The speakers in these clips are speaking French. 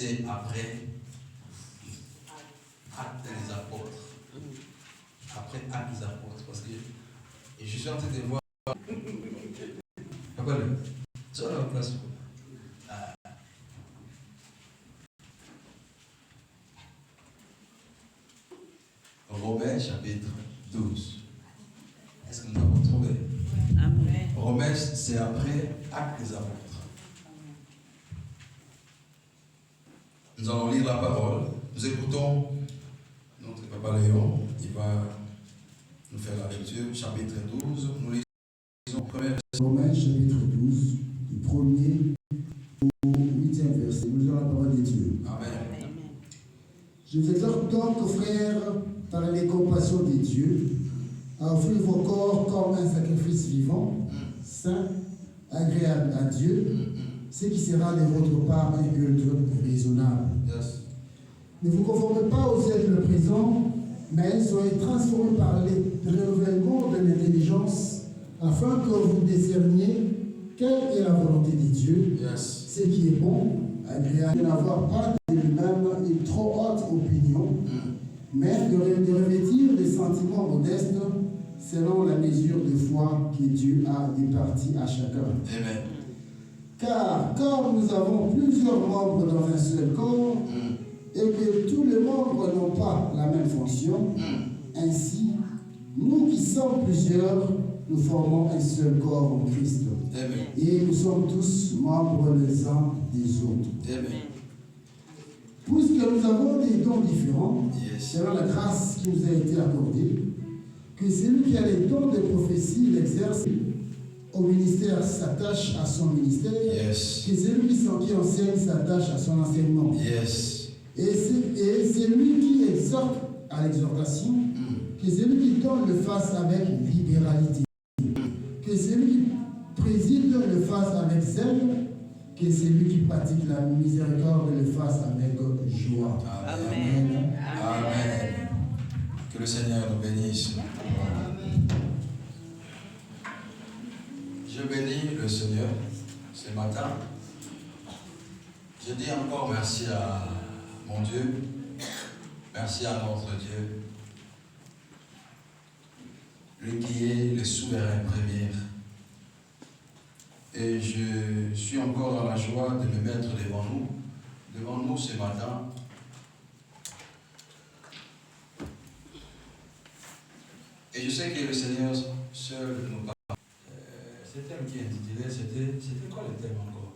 c'est après Actes des Apôtres. Après Actes des Apôtres. Parce que je suis en train de voir. Rappelle-le. Sur la place. Romains chapitre 12. Est-ce que nous avons trouvé? Amen. Romains, c'est après Actes des Apôtres. Nous allons lire la parole. Nous écoutons notre papa Léon. Il va nous faire la lecture. Chapitre 12. Nous lisons premier verset. Romains chapitre 12, du 1er au 8e verset. Nous lisons la parole de Dieu. Amen. Je vous exhorte donc, frères, par les compassions de Dieu, à offrir vos corps comme un sacrifice vivant, saint, agréable à Dieu, ce qui sera de votre part un culte raisonnable. Yes. Ne vous conformez pas aux siècles présents, mais soyez transformés par le renouvellement de l'intelligence, afin que vous discerniez quelle est la volonté de Dieu, Yes. ce qui est bon, agréable, de n'avoir pas de lui-même une trop haute opinion, mais de revêtir des sentiments modestes selon la mesure de foi que Dieu a départie à chacun. Amen. Car comme nous avons plusieurs membres dans un seul corps, et que tous les membres n'ont pas la même fonction, ainsi, nous qui sommes plusieurs, nous formons un seul corps en Christ. Amen. Et nous sommes tous membres les uns des autres. Amen. Puisque nous avons des dons différents, Yes. selon la grâce qui nous a été accordée, que celui qui a les dons de prophétie l'exerce, au ministère s'attache à son ministère, Yes. que celui qui enseigne s'attache à son enseignement. Yes. Et celui qui exhorte à l'exhortation, que celui qui donne le fasse avec libéralité, que celui qui préside le fasse avec zèle, que celui qui pratique la miséricorde le fasse avec joie. Amen. Amen. Que le Seigneur nous bénisse. Je bénis le Seigneur ce matin. Je dis encore merci à mon Dieu. Merci à notre Dieu. Lui qui est le souverain premier. Et je suis encore dans la joie de me mettre devant nous ce matin. Et je sais que le Seigneur seul nous parle. Ce thème qui est intitulé, c'était quoi le thème encore?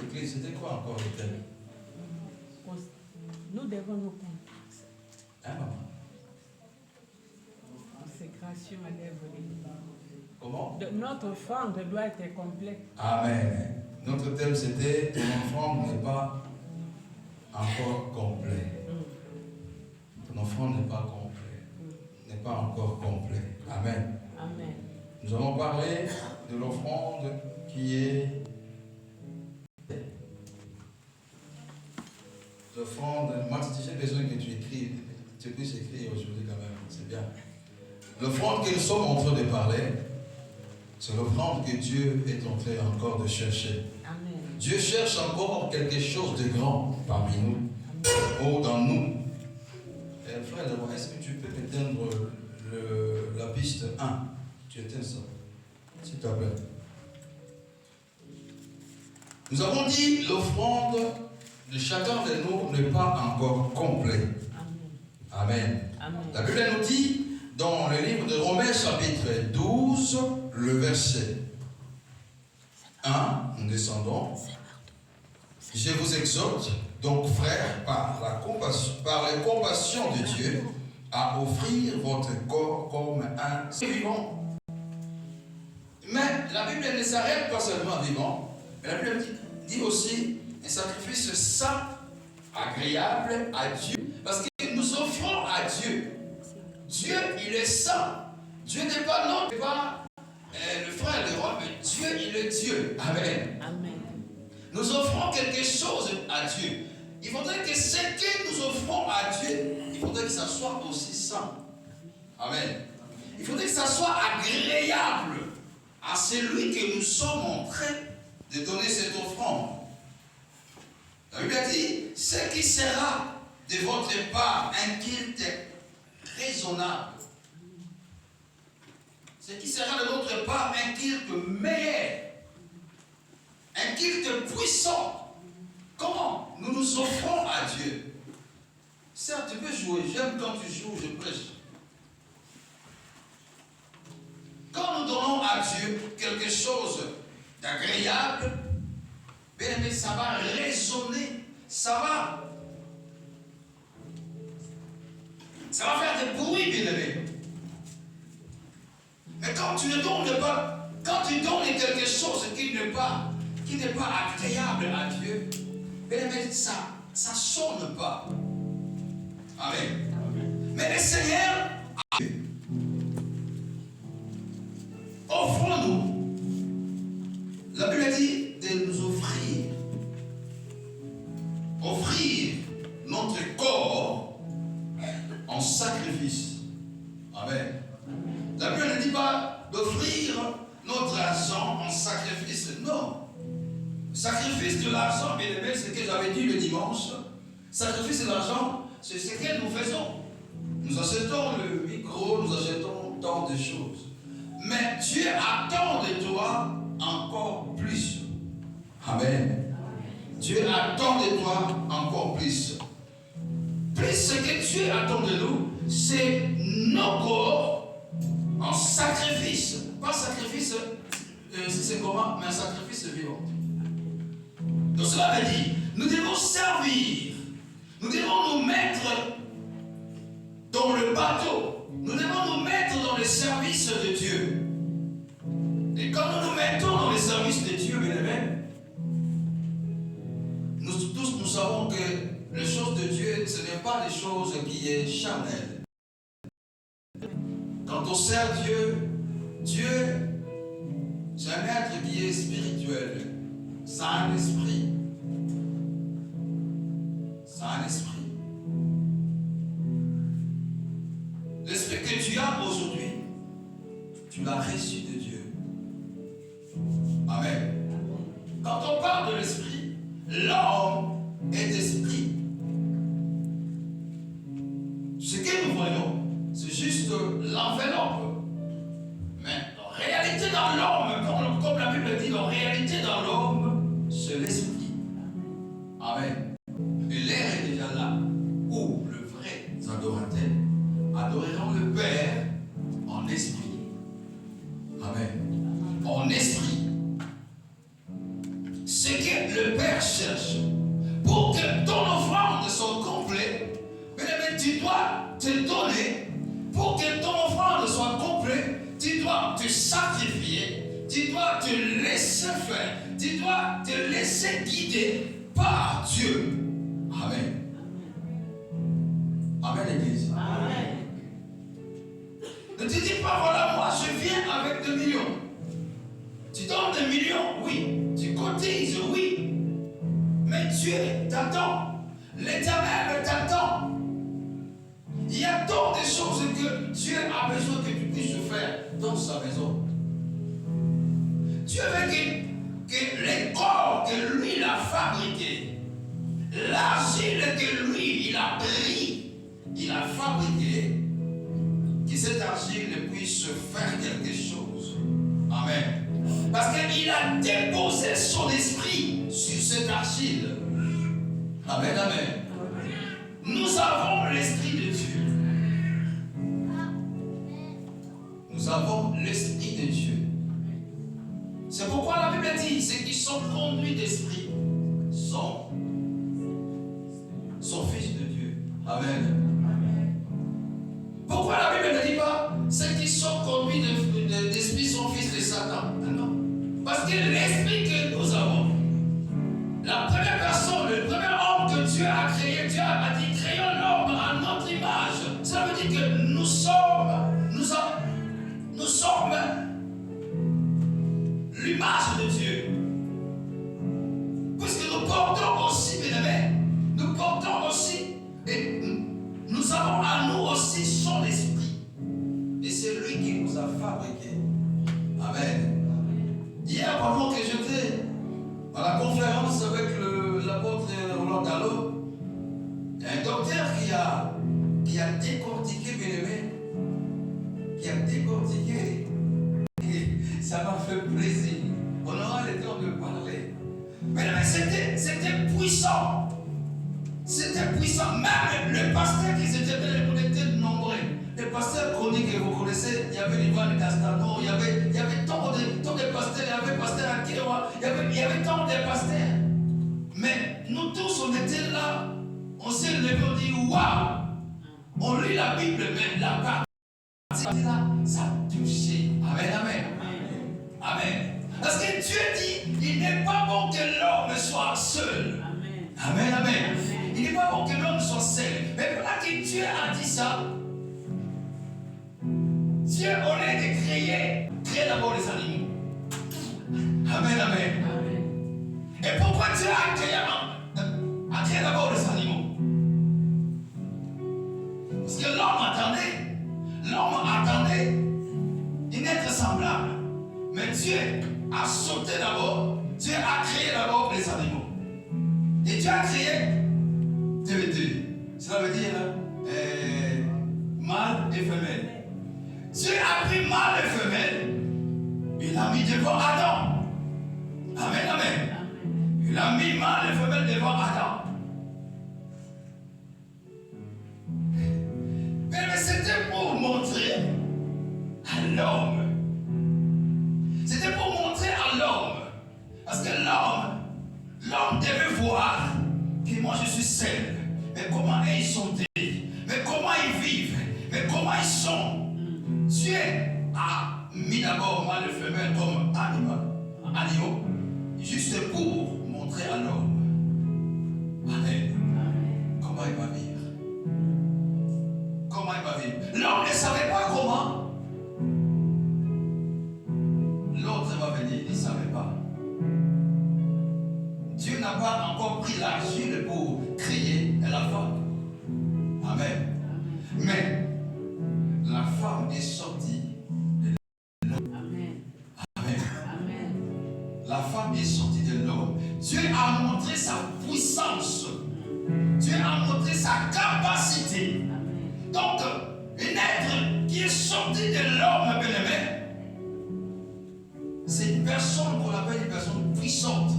L'église, c'était quoi encore le thème? Nous devons nous comprendre. Hein, maman? Consécration à l'œuvre de Dieu. Comment? Notre offrande doit être complète. Amen. Notre thème c'était ton enfant n'est pas encore complet. Ton enfant n'est pas complet. N'est pas encore complet. Amen. Amen. Nous allons parler de l'offrande qui est l'offrande. Moi, j'ai besoin que tu écrives. Tu puisses écrire aujourd'hui quand même. C'est bien. L'offrande que nous sommes en train de parler, c'est l'offrande que Dieu est en train encore de chercher. Amen. Dieu cherche encore quelque chose de grand parmi nous, ou dans nous. Et frère, est-ce que tu peux éteindre la piste 1? Tu éteins ça, s'il te plaît. Nous avons dit l'offrande de chacun de nous n'est pas encore complet. Amen. Amen. La Bible nous dit dans le livre de Romains chapitre 12, le verset 1, nous descendons. Je vous exhorte donc, frères, par les compassions de Dieu, à offrir votre corps comme un vivant. Mais la Bible ne s'arrête pas seulement vivant, mais la Bible dit aussi un sacrifice saint, agréable à Dieu. Parce que nous offrons à Dieu. Dieu, il est saint. Dieu n'est pas notre, pas le frère, le roi, mais Dieu, il est Dieu. Amen. Amen. Nous offrons quelque chose à Dieu. Il faudrait que ce que nous offrons à Dieu, il faudrait que ça soit aussi saint. Amen. Il faudrait que ça soit agréable à celui que nous sommes en train de donner cette offrande. ce qui sera de votre part un culte raisonnable. Ce qui sera de notre part un culte meilleur. Un culte puissant. Comment nous nous offrons à Dieu. Certes, tu peux jouer. J'aime quand tu joues, je prêche. Quand nous donnons à Dieu quelque chose d'agréable, bien aimé, ça va résonner, ça va faire des bruits, bien aimé. Mais quand tu ne donnes pas, quand tu donnes quelque chose qui n'est pas agréable à Dieu, bien aimé, ça ne sonne pas. Amen. Mais le Seigneur, offrons-nous. La Bible dit de nous offrir notre corps en sacrifice. Amen. La Bible ne dit pas d'offrir notre argent en sacrifice. Non. Sacrifice de l'argent, bien aimé, c'est ce que j'avais dit le dimanche. Sacrifice de l'argent, c'est ce que nous faisons. Nous achetons le micro, nous achetons tant de choses. Mais Dieu attend de toi encore plus. Amen. Dieu attend de toi encore plus. Plus ce que Dieu attend de nous, c'est nos corps en sacrifice. Pas sacrifice, si c'est comment, mais un sacrifice vivant. Donc cela veut dire, nous devons servir. Nous devons nous mettre dans le bateau. Nous devons nous mettre dans le service de Dieu. Et quand nous nous mettons dans le service de Dieu, bien aimé, nous tous nous savons que les choses de Dieu, ce n'est pas des choses qui sont charnelles. Quand on sert Dieu, Dieu, c'est un être qui est spirituel. C'est un esprit. C'est un esprit. L'esprit que tu as aujourd'hui, tu l'as reçu de Dieu. Amen. Quand on parle de l'esprit, l'homme est esprit. Ce que nous voyons, c'est juste l'enveloppe. Mais en réalité dans l'homme, comme la Bible dit, en réalité dans l'homme, c'est l'esprit. Amen. Et l'air est déjà là, où le vrai adorateur adoreront le Père en esprit. Amen. En esprit. Ce que le Père cherche, pour que ton offrande soit complète, mais tu dois te donner. Pour que ton offrande soit complète, tu dois te sacrifier, tu dois te laisser faire, tu dois te laisser guider par Dieu. Amen. Amen, l'Église. Amen. Ne te dis pas, voilà, moi je viens avec 2 millions. Tu donnes 2 millions, oui. Tu cotises, oui. Mais Dieu t'attend. L'Éternel t'attend. Il y a tant de choses que Dieu a besoin que tu puisses faire dans sa maison. Dieu veut que les corps que lui il a fabriqués, l'argile que lui il a pris, il a fabriqué, que cette argile puisse faire quelque chose. Amen. Parce qu'il a déposé son esprit sur cette argile. Amen, amen. Nous avons l'esprit de Dieu. Nous avons l'esprit de Dieu. C'est pourquoi la Bible dit, ceux qui sont conduits d'esprit sont fils de Dieu. Amen. Pourquoi la Bible ne dit pas, ceux qui sont conduits d'esprit sont fils de Satan? Non. Parce que l'esprit que nous avons, la première personne, le premier homme que Dieu a créé, Dieu a dit, créons l'homme à notre image. Ça veut dire que nous sommes l'image de Dieu. c'était puissant. C'était puissant. Même le pasteur qui s'était connecté de nombreux. Les pasteurs chroniques que vous connaissez, il y avait Ivan Castano, il y avait tant de pasteurs, il y avait pasteur Akewa, il y avait tant de pasteurs. Mais nous tous, on était là, on s'est levé, on dit waouh! On lit la Bible, mais la partie là, ça a touché. Amen, amen. Amen. Parce que Dieu dit, il n'est pas bon que l'homme soit seul. Amen, amen. Il n'est pas bon que l'homme soit seul. Mais voilà que Dieu a dit ça. Dieu, au lieu de créer d'abord les animaux. Amen, amen. Et pourquoi Dieu a créé d'abord les animaux? Parce que l'homme attendait une être semblable. Mais Dieu a sauté d'abord, Dieu a créé d'abord les animaux. Et Dieu a créé deux. Cela veut dire mâle et femelle. Dieu a pris mâle et femelle, il l'a mis devant Adam. Amen, amen. Il a mis mâle et femelle devant Adam. Mais c'était pour montrer à l'homme. C'était pour montrer à l'homme. Parce que l'homme devait voir que moi je suis seul. Mais comment ils sont nés? Mais comment ils vivent? Mais comment ils sont? Dieu a mis d'abord mâle et femelle comme animaux, juste pour montrer à l'homme. Amen. Comment il va vivre? Comment il va vivre? L'homme ne savait pas comment. L'autre va venir, il ne savait pas. Dieu n'a pas encore pris l'argile pour créer la femme. Amen. Mais la femme est sortie de l'homme. Amen. Amen. La femme est sortie de l'homme. Dieu a montré sa puissance. Dieu a montré sa capacité. Donc, un être qui est sorti de l'homme, bien-aimé, c'est une personne qu'on appelle une personne puissante.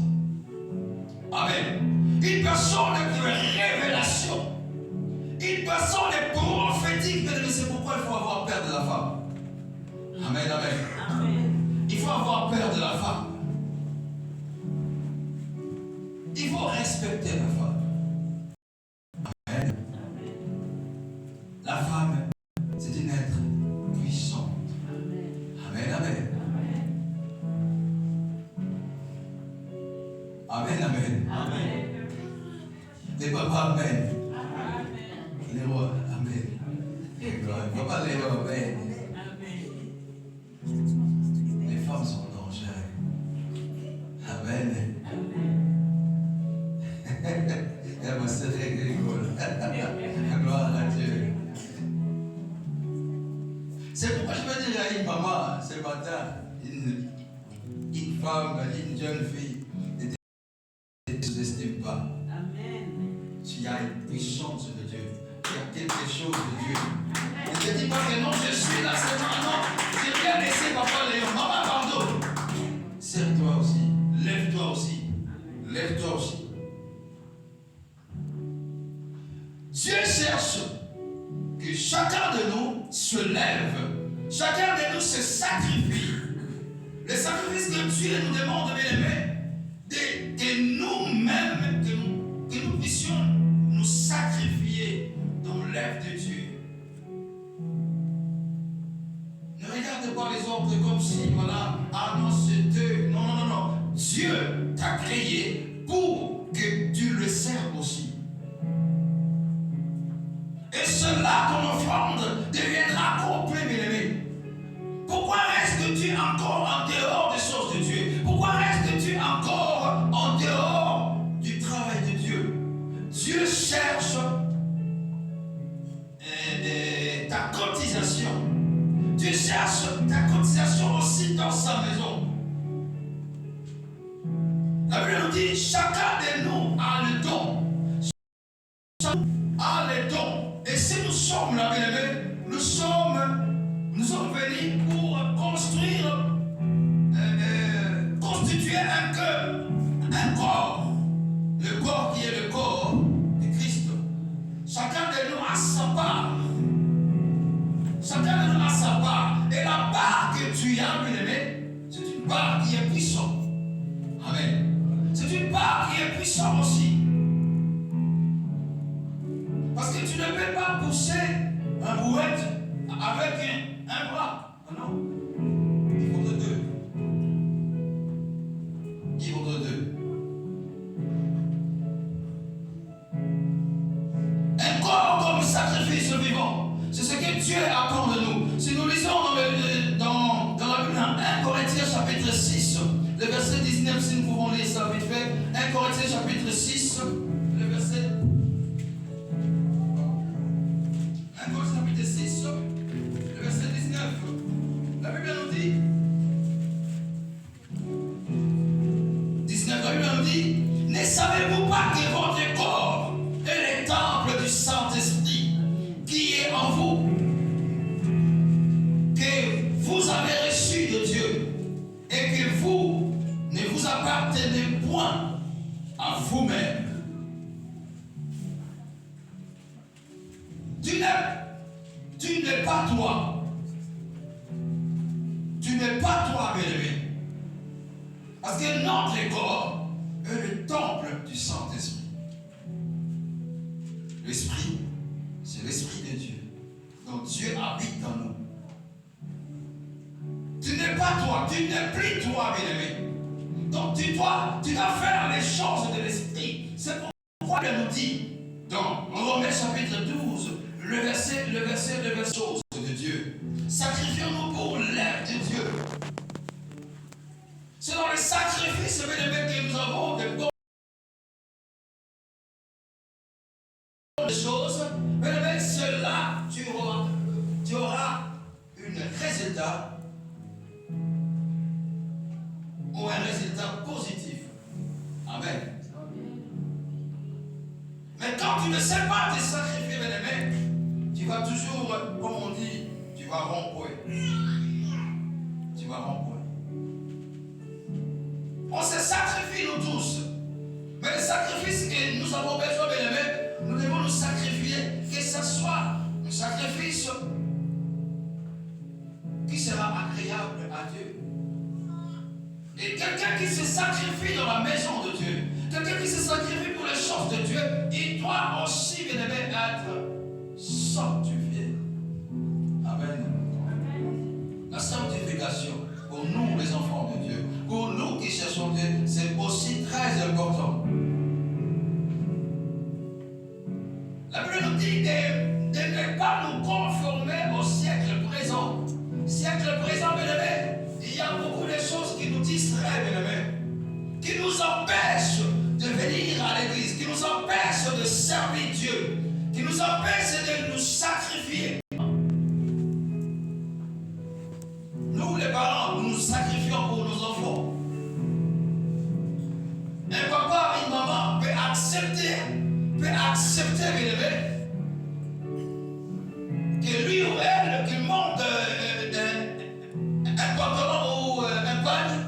Amen. Une personne de révélation. Une personne prophétique. Mais c'est pourquoi il faut avoir peur de la femme. Amen, amen. Amen. Il faut avoir peur de la femme. Il faut respecter la femme. Amen. La femme, c'est une être puissante. Amen, amen. Amen, amen. Amen. Les papas, amen. Les rois, amen. Papa, les rois, amen. Les femmes sont dangereuses. Amen. Elle m'a serré rigole. Gloire à Dieu. C'est pourquoi je veux dire à une maman ce matin, une femme, une jeune fille, ne te sous-estime pas. Amen. Tu as une puissance de Dieu. Tu as quelque chose de Dieu. Ne te dis pas que non, je suis là seulement. Non, j'ai bien laissé papa Léon. Maman, pardon. Serre-toi aussi. Lève-toi aussi. Lève-toi aussi. Dieu cherche que chacun de nous se lève. Chacun de nous se sacrifie. Le sacrifice que Dieu nous demande, bien-aimés, que nous-mêmes, que nous puissions nous sacrifier dans l'œuvre de Dieu. Ne regarde pas les autres comme si, voilà, ah non, c'est eux. Non, non, non, non. Dieu t'a créé pour que tu le serves aussi. Et cela, ton offrande, deviendra complet, bien-aimé. Pourquoi restes-tu encore en dehors des choses de Dieu? Pourquoi restes-tu encore en dehors du travail de Dieu? Dieu cherche ta cotisation. Dieu cherche ta cotisation aussi dans sa maison. La Bible nous dit, chacun de nous a le don. Chacun a le don. Et si nous sommes là, bien-aimés, nous sommes venus pour construire, constituer un cœur, un corps. pousser un brouette avec un bras. Non. Il faudrait deux. Il faudrait deux. Un corps comme sacrifice vivant. C'est ce que Dieu attend de nous. Si nous lisons dans la Bible, 1 Corinthiens chapitre 6, le verset 19, si nous pouvons lire ça vite fait. 1 Corinthiens chapitre 6, le verset 1 Corinthiens chapitre 6, le verset 19. La Bible nous dit 19, la Bible nous dit: ne savez-vous pas que votre corps est le temple du Saint-Esprit qui est en vous, que vous avez reçu de Dieu, et que vous ne vous appartenez point à vous-même? Tu n'es pas toi. Tu n'es pas toi, bien-aimé. Parce que notre corps est le temple du Saint-Esprit. L'Esprit, c'est l'Esprit de Dieu. Donc Dieu habite dans nous. Tu n'es pas toi, tu n'es plus toi, bien-aimé. Donc tu dois faire les choses de l'Esprit. C'est pourquoi il nous dit dans Romains chapitre 12, le verset choses de Dieu. Sacrifions-nous pour l'œuvre de Dieu. C'est dans le sacrifice, bien-aimé, que nous avons de bonnes choses. Bien-aimé, cela, tu auras un résultat, ou un résultat positif. Amen. Mais quand tu ne sais pas te sacrifier, bien-aimé, tu vas toujours, comme on dit, tu vas rompre. Tu vas rompre. On se sacrifie nous tous. Mais le sacrifice que nous avons besoin, bien-aimé, nous devons nous sacrifier, que ce soit un sacrifice qui sera agréable à Dieu. Et quelqu'un qui se sacrifie dans la maison de Dieu, quelqu'un qui se sacrifie pour les choses de Dieu, il doit aussi, bien-aimé, être sanctifié. Amen. La sanctification, pour nous, les enfants de Dieu, pour nous qui cherchons Dieu, c'est aussi très important. La Bible nous dit de ne pas nous conformer au siècle présent. Siècle présent, bien-aimé, il y a beaucoup de choses qui nous distraient, bien-aimé, qui nous empêchent de venir à l'église, qui nous empêchent de servir Dieu, qui nous empêchent de nous sacrifier. Nous, les parents, nous nous sacrifions pour nos enfants. Un papa, une maman peut accepter, bien-aimé, que lui ou elle, qu'il monte un pantalon ou un pagne,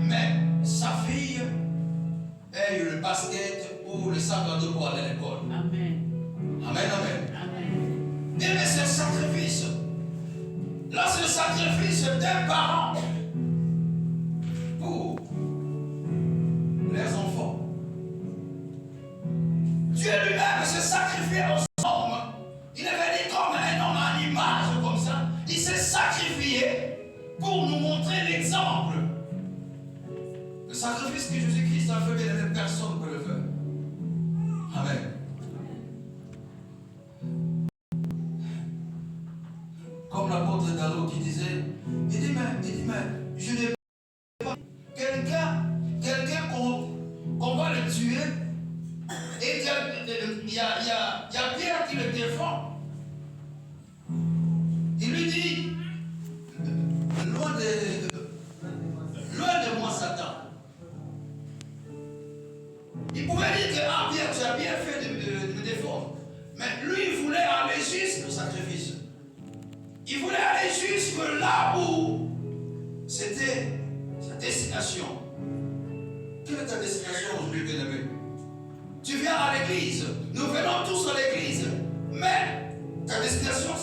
mais sa fille ait le basket ou le sac à dos pour aller à l'école. Amen. Amen, amen. Amen. Et mais c'est un sacrifice. Là, c'est le sacrifice d'un parent pour les enfants. Dieu lui-même s'est sacrifié aux hommes. Il est venu comme un homme à l'image, comme ça. Il s'est sacrifié pour nous montrer l'exemple. Le sacrifice que Jésus-Christ a fait, bien aimé, personne ne peut le faire. Amen. Comme l'apôtre Gallo qui disait, il dit, mais, je n'ai pas quelqu'un qu'on va le tuer, et il y a Pierre qui le défend. Il lui dit, loin de moi, Satan. Il pouvait dire que, ah Pierre, tu as bien fait de me défendre. Mais lui, il voulait aller jusqu'au sacrifice. Il voulait aller jusque là où c'était sa destination. Quelle est ta destination aujourd'hui, bien-aimé? Tu viens à l'église. Nous venons tous à l'église. Mais ta destination,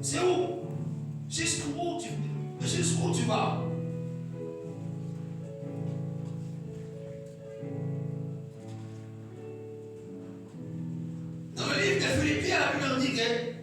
c'est où? Jusqu'où tu vas? Dans le livre livre de Philippiens, la Bible nous dit que